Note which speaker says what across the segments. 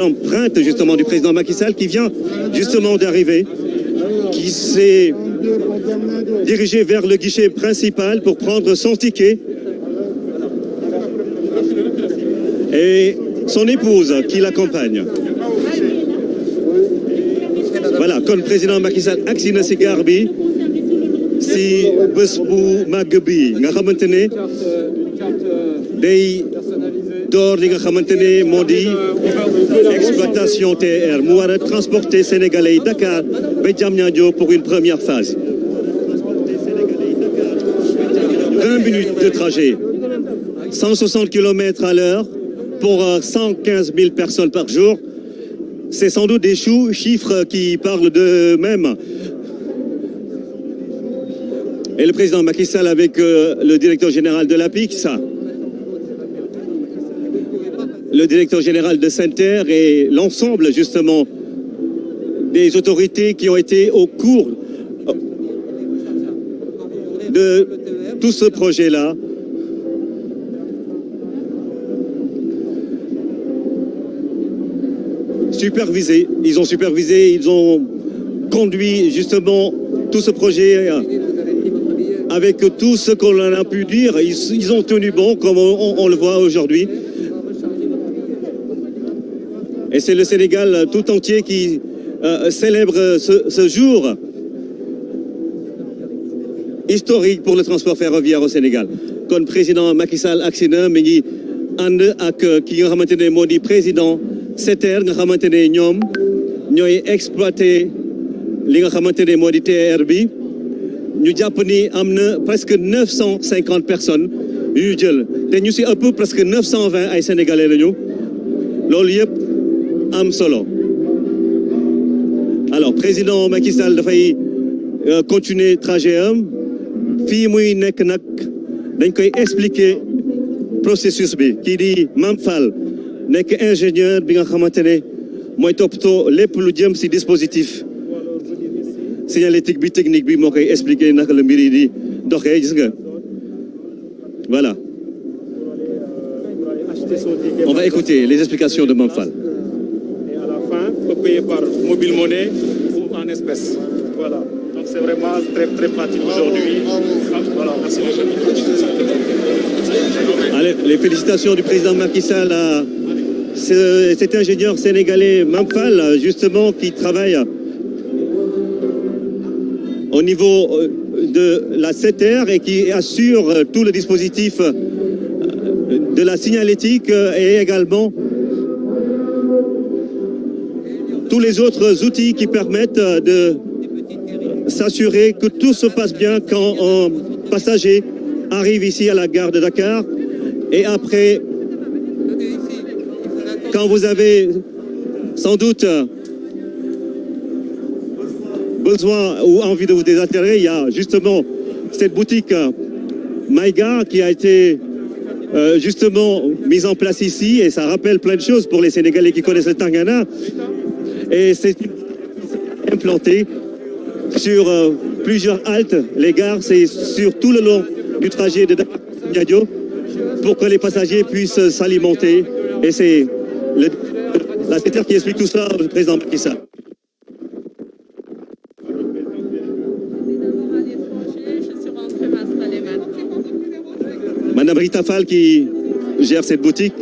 Speaker 1: Empreinte justement du président Macky Sall qui vient justement d'arriver, qui s'est dirigé vers le guichet principal pour prendre son ticket, et son épouse qui l'accompagne. Voilà, kon président Macky Sall agsi na si gaar bi si bés bu màgg bi nga xamante ne day door li nga xamante ne moo di exploitation TER mu war a transporter sénégalais yi Dakar ba Diamniadio pour une première phase. 20 minutes de trajet, 160 km à l'heure pour 115 000 personnes par jour. C'est sans doute des chiffres qui parlent d'eux-mêmes. Et le président Macky Sall avec le directeur général de l'APIX, le directeur général de Saint-Terre et l'ensemble justement des autorités qui ont été au cours de tout ce projet-là. Ils ont conduit justement tout ce projet avec tout ce qu'on a pu dire. Ils ont tenu bon, comme on le voit aujourd'hui. Et c'est le Sénégal tout entier qui célèbre ce jour historique pour le transport ferroviaire au Sénégal. Kon président Macky Sall agsi na mi ngi ànd ak ki nga xamante ne moo di président SETER nga xamante ne ñoom ñooy exploité li nga xamante ne moo di TER bi. ñu jàpp ni am na presque 950 personnes yu ñu jël te ñu si ëpp presque 920 ay sénégalais lañu loolu yëpp am solo. Alors président Macky Sall dafay continuer trajet am fii muy nekk nag dañ koy expliquer processus bi kii di Mame Fall nekk ingénieur bi nga xamante ne mooy toppatoo lépp lu jëm si dispositif signalétique bi technique bi moo koy expliquer naka la mbir yi di doxee gis nga voilà. On va écouter les explications de Mame Fall.
Speaker 2: Et à la fin, on peut payer par mobile monnaie ou en espèces. Voilà. Donc c'est vraiment très très pratique aujourd'hui. Voilà, merci beaucoup.
Speaker 1: Allez, les félicitations du président Macky Sall à cet ingénieur sénégalais Mame Fall, justement, qui travaille au niveau de la SETER et qui assure tout le dispositif de la signalétique et également tous les autres outils qui permettent de s'assurer que tout se passe bien quand un passager arrive ici à la gare de Dakar. Et après, quand vous avez sans doute besoin ou envie de vous désaltérer, il y a justement cette boutique Maïga qui a été justement mise en place ici, et ça rappelle plein de choses pour les Sénégalais qui connaissent le Tangana. Et c'est implanté sur plusieurs haltes. Les gares, c'est sur tout le long du trajet de Diamniadio pour que les passagers puissent s'alimenter. Et c'est la SETER qui explique tout ça au président Macky Sall. Madame Rita Fall qui gère cette boutique.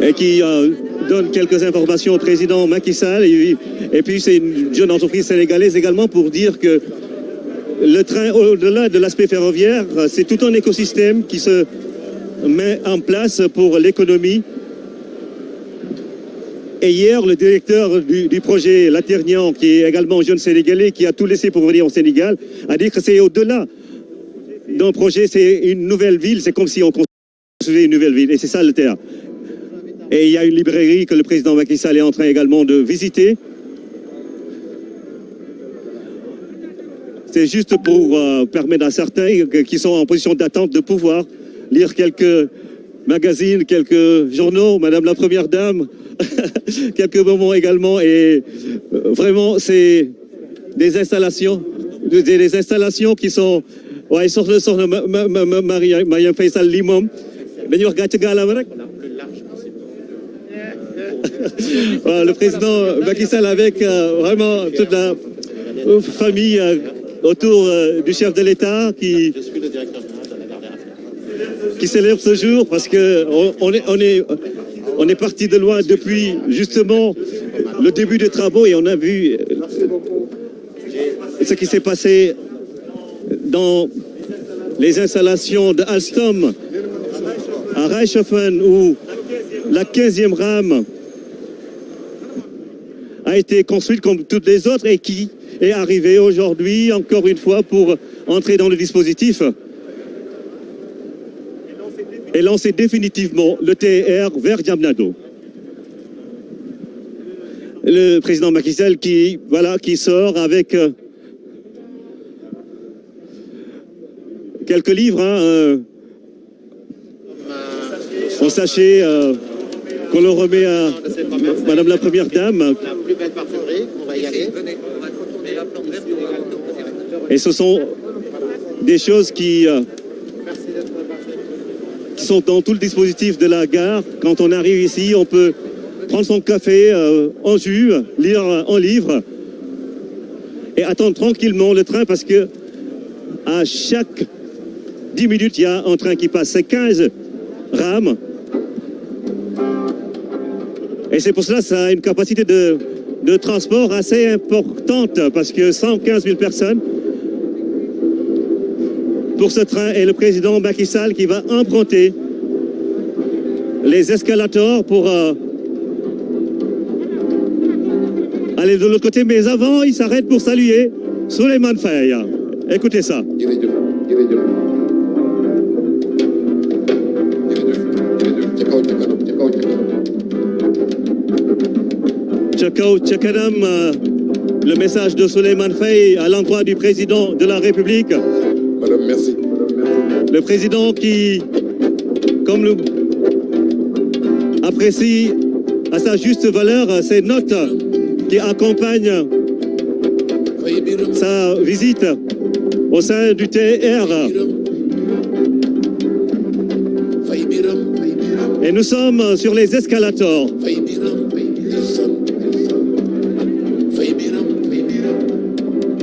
Speaker 1: Et qui donne quelques informations au président Macky Sall. Et puis c'est une jeune entreprise sénégalaise également pour dire que le train, au-delà de l'aspect ferroviaire, c'est tout un écosystème qui se met en place pour l'économie. Et hier, le directeur du projet Laternian, qui est également un jeune Sénégalais, qui a tout laissé pour venir au Sénégal, a dit que c'est au-delà d'un projet, c'est une nouvelle ville, c'est comme si on construisait une nouvelle ville. Et c'est ça le terme. Et il y a une librairie que le président Macky Sall est en train également de visiter. C'est juste pour permettre à certains qui sont en position d'attente de pouvoir lire quelques magazines, quelques journaux, Madame la Première Dame, quelques moments également. Et vraiment, c'est des installations qui sont... Ouais, sur le Mariam Faisal Limom. Le président Macky Sall avec vraiment toute la famille autour du chef de l'État qui célèbre ce jour parce que on est parti de loin depuis justement le début des travaux et on a vu ce qui s'est passé dans les installations de Alstom à Reichshofen où la 15e rame a été construite comme toutes les autres et qui est arrivée aujourd'hui encore une fois pour entrer dans le dispositif et lancer définitivement le TER vers Diamniadio. Le président Macky Sall qui sort avec quelques livres en sachet qu'on le remet à Madame la Première Dame.
Speaker 3: La plus belle parfumerie, on va y aller.
Speaker 1: Et ce sont des choses qui sont dans tout le dispositif de la gare. Quand on arrive ici, on peut prendre son café en jus, lire un livre et attendre tranquillement le train parce que à chaque 10 minutes, il y a un train qui passe. C'est 15 rames. Et c'est pour cela que ça a une capacité de transport assez importante parce que 115 000 personnes pour ce train et le président Macky Sall qui va emprunter les escalators pour aller de l'autre côté. Mais avant, il s'arrête pour saluer Souleymane Faye. Écoutez ça. Tchakanam, le message de Souleymane Faye à l'endroit du président de la République.
Speaker 4: Madame, merci.
Speaker 1: Le président qui, comme le apprécie à sa juste valeur ces notes qui accompagnent sa visite au sein du TR. Et nous sommes sur les escalators.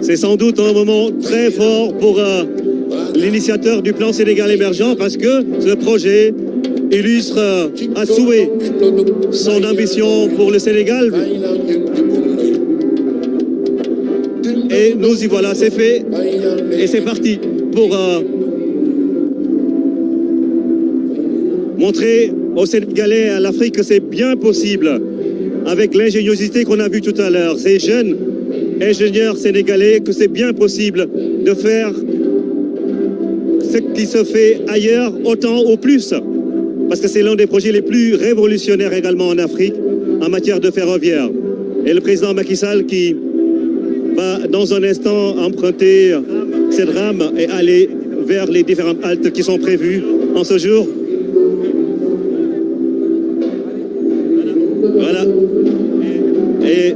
Speaker 1: C'est sans doute un moment très fort pour l'initiateur du plan Sénégal émergent parce que ce projet illustre à souhait son ambition pour le Sénégal. Et nous y voilà, c'est fait et c'est parti pour montrer aux Sénégalais et à l'Afrique que c'est bien possible avec l'ingéniosité qu'on a vue tout à l'heure. Ces jeunes ingénieurs sénégalais, que c'est bien possible de faire ce qui se fait ailleurs autant ou plus. Parce que c'est l'un des projets les plus révolutionnaires également en Afrique en matière de ferroviaire. Et le président Macky Sall qui va dans un instant emprunter cette rame et aller vers les différentes haltes qui sont prévues en ce jour. Voilà. Et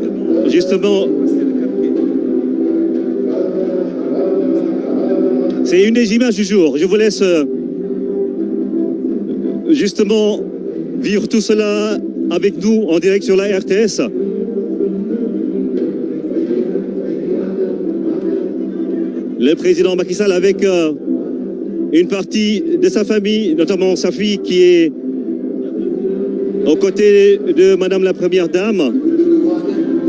Speaker 1: justement, c'est une des images du jour. Je vous laisse justement vivre tout cela avec nous en direct sur la RTS. Le président Macky Sall avec une partie de sa famille, notamment sa fille qui est aux côtés de Madame la Première Dame.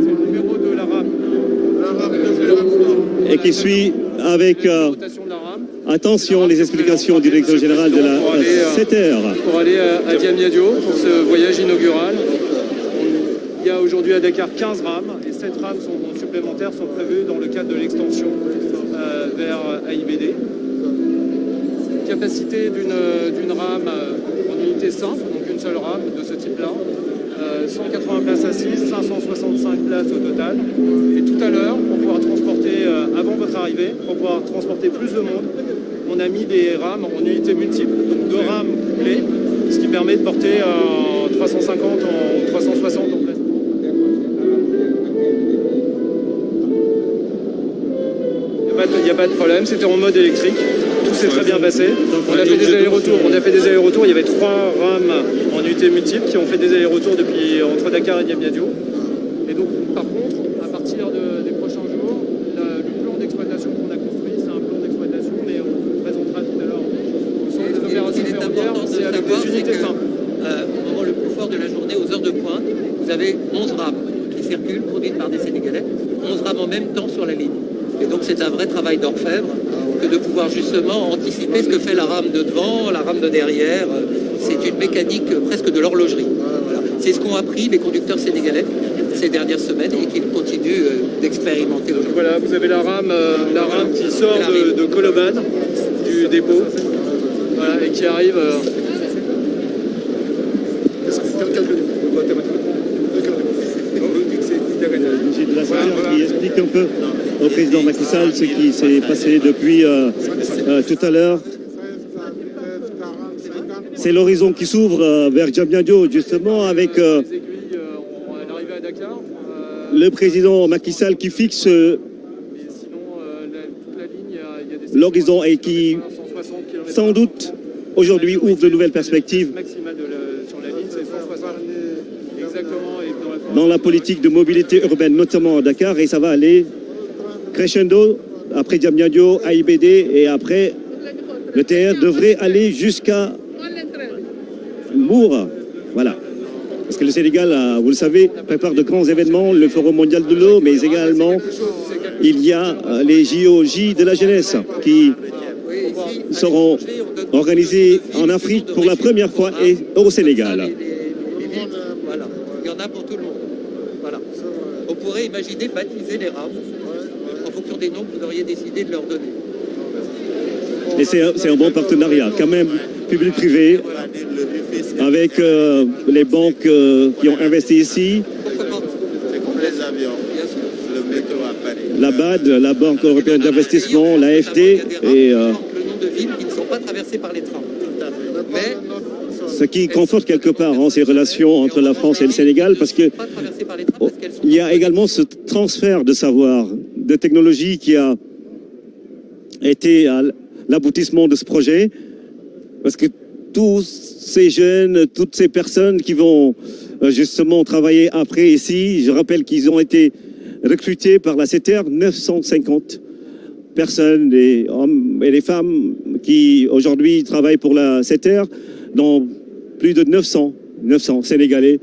Speaker 2: C'est le numéro de la rame.
Speaker 1: Et qui suit avec attention les explications du directeur général de la CETER.
Speaker 5: Pour aller à Diamniadio pour ce voyage inaugural. Il y a aujourd'hui à Dakar 15 rames et 7 rames supplémentaires sont prévues dans le cadre de l'extension vers AIBD. Capacité d'une rame en unité simple, donc une seule rame de ce type-là. 180 places assises, 565 places au total. Et tout à l'heure, pour pouvoir transporter, avant votre arrivée, pour pouvoir transporter plus de monde, on a mis des rames en unités multiples, donc 2 rames clés, ce qui permet de porter 350 ou 360 en place. Il n'y a pas de problème, c'était en mode électrique. Tout s'est très bien passé. On a fait des allers-retours. Il y avait 3 rames en unité multiple qui ont fait des allers-retours entre Dakar et Diamniadio. Et donc, par contre, à partir des prochains jours, le plan d'exploitation qu'on a construit, c'est un plan d'exploitation, mais on vous présentera tout à l'heure. Au centre des opérations ferroviaires, c'est avec des unités simples.
Speaker 4: Au moment le plus fort de la journée, aux heures de pointe, vous avez 11 rames qui circulent, produites par des Sénégalais, 11 rames en même temps sur la ligne. Et donc c'est un vrai travail d'orfèvre que de pouvoir justement anticiper ce que fait la rame de devant, la rame de derrière. C'est une mécanique presque de l'horlogerie. Voilà. C'est ce qu'ont appris les conducteurs sénégalais ces dernières semaines et qu'ils continuent d'expérimenter aujourd'hui.
Speaker 5: Voilà, vous avez la rame qui sort de Koloban, du dépôt, voilà, et qui arrive...
Speaker 1: De la SETER qui explique un peu au président Macky Sall ce qui s'est passé depuis tout à l'heure. C'est l'horizon qui s'ouvre vers Diamniadio, justement, avec le président Macky Sall qui fixe l'horizon et qui, sans doute, aujourd'hui ouvre de nouvelles perspectives dans la politique de mobilité urbaine, notamment à Dakar, et ça va aller crescendo, après Diamniadio, AIBD, et après le TR devrait aller jusqu'à Moura. Voilà. Parce que le Sénégal, vous le savez, prépare de grands événements, le Forum mondial de l'eau, mais également il y a les JOJ de la jeunesse qui seront organisés en Afrique pour la première fois et au Sénégal.
Speaker 4: Voilà, il y en a pour tout le monde. Voilà. On pourrait imaginer baptiser les rames en fonction des noms que vous auriez décidé de leur donner.
Speaker 1: Et c'est un bon partenariat, quand même, public-privé, avec les banques qui ont investi ici.
Speaker 3: C'est comme les avions, le métro à Paris.
Speaker 1: La BAD, la Banque européenne d'investissement, l'AFD, et
Speaker 4: le nom de villes qui ne sont pas traversées par les trains. Mais
Speaker 1: ce qui conforte quelque part ces relations entre la France et le Sénégal, parce que il y a également ce transfert de savoir, de technologie qui a été à l'aboutissement de ce projet, parce que tous ces jeunes, toutes ces personnes qui vont justement travailler après ici, je rappelle qu'ils ont été recrutés par la SETER, 950 personnes, des hommes et des femmes qui aujourd'hui travaillent pour la SETER, dans plus de 900 Sénégalais,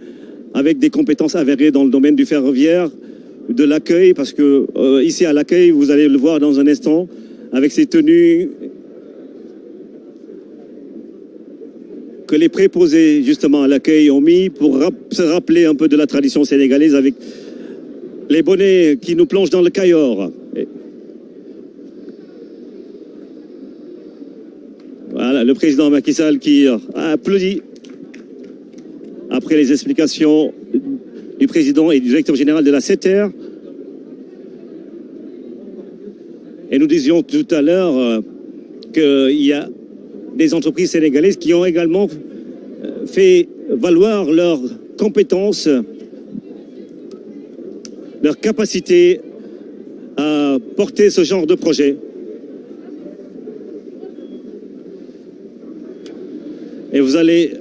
Speaker 1: avec des compétences avérées dans le domaine du ferroviaire, de l'accueil, parce que ici à l'accueil, vous allez le voir dans un instant, avec ces tenues que les préposés justement à l'accueil ont mis pour se rappeler un peu de la tradition sénégalaise, avec les bonnets qui nous plongent dans le Cayor. Voilà, le président Macky Sall qui a applaudi après les explications du président et du directeur général de la SETER. Et nous disions tout à l'heure qu'il y a des entreprises sénégalaises qui ont également fait valoir leurs compétences, leur capacité à porter ce genre de projet. Et vous allez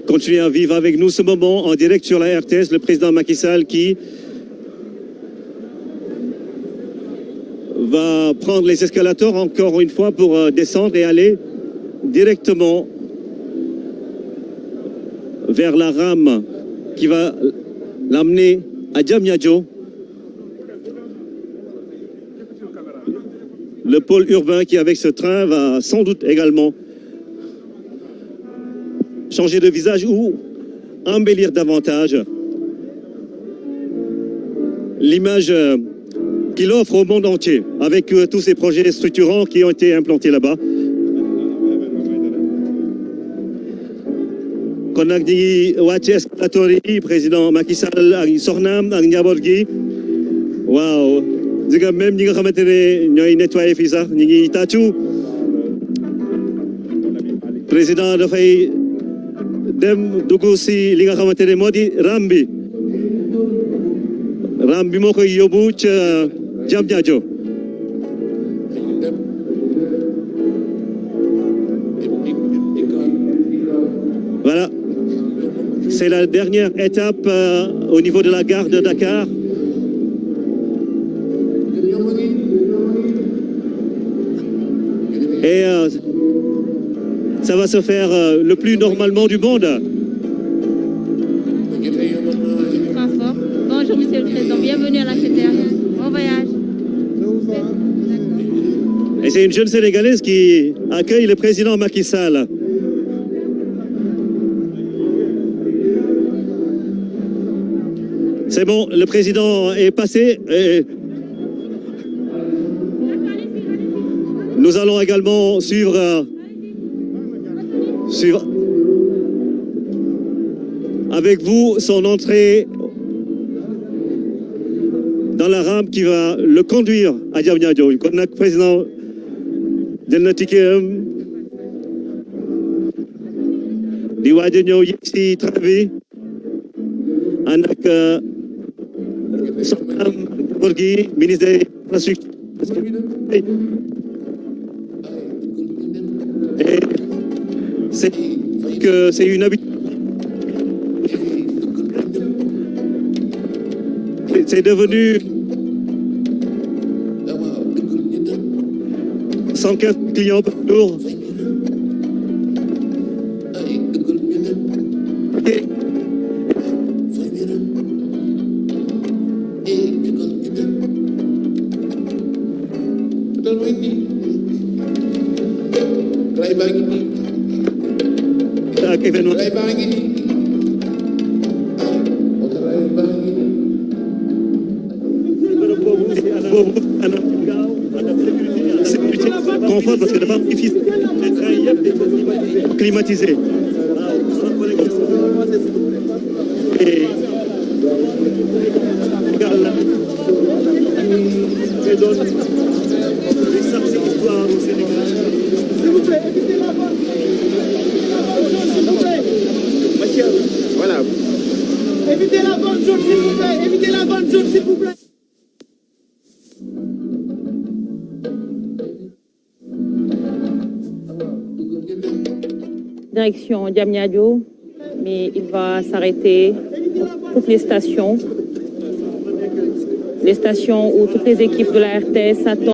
Speaker 1: continuer à vivre avec nous ce moment en direct sur la RTS, le président Macky Sall qui va prendre les escalators encore une fois pour descendre et aller directement vers la rame qui va l'amener à Diamniadio, le pôle urbain qui avec ce train va sans doute également changer de visage ou embellir davantage l'image qu'il offre au monde entier avec tous ces projets structurants qui ont été implantés là-bas. kon nag ñi ngi wàcce escalator yi président Macky Sall ak soxnaam ak njaboot gi waaw di nga même ñi nga xamante ne ñooy nettoyer fii sax ñi ngi tàccu président dafay dem dugg si li nga xamante ne moo di ram bi moo koy yóbbu ca Diamniadio Voilà. C'est la dernière étape au niveau de la gare de Dakar. Et ça va se faire le plus normalement du monde.
Speaker 6: Bonjour Monsieur le Président, bienvenue à la CTR. Bon voyage.
Speaker 1: Et c'est une jeune Sénégalaise qui accueille le président Macky Sall. C'est bon, le président est passé. Et nous allons également suivre avec vous son entrée dans la rampe qui va le conduire à Diamniadio. Kon nag président jël na ticket di waaj a ñëw yegg si train bi ànd ak soxnaam góor gi ministre des infrastructures. Et c'est une habitude. C'est devenu 115 clients par jour. Confort parce que dafa am difficile climatisé. Et
Speaker 3: Voilà.
Speaker 7: Évitez la bonne zone, s'il vous plaît. Évitez la bonne zone, s'il vous plaît.
Speaker 8: Direction Diamniadio, mais il va s'arrêter pour toutes les stations où toutes les équipes de la RTS attendent.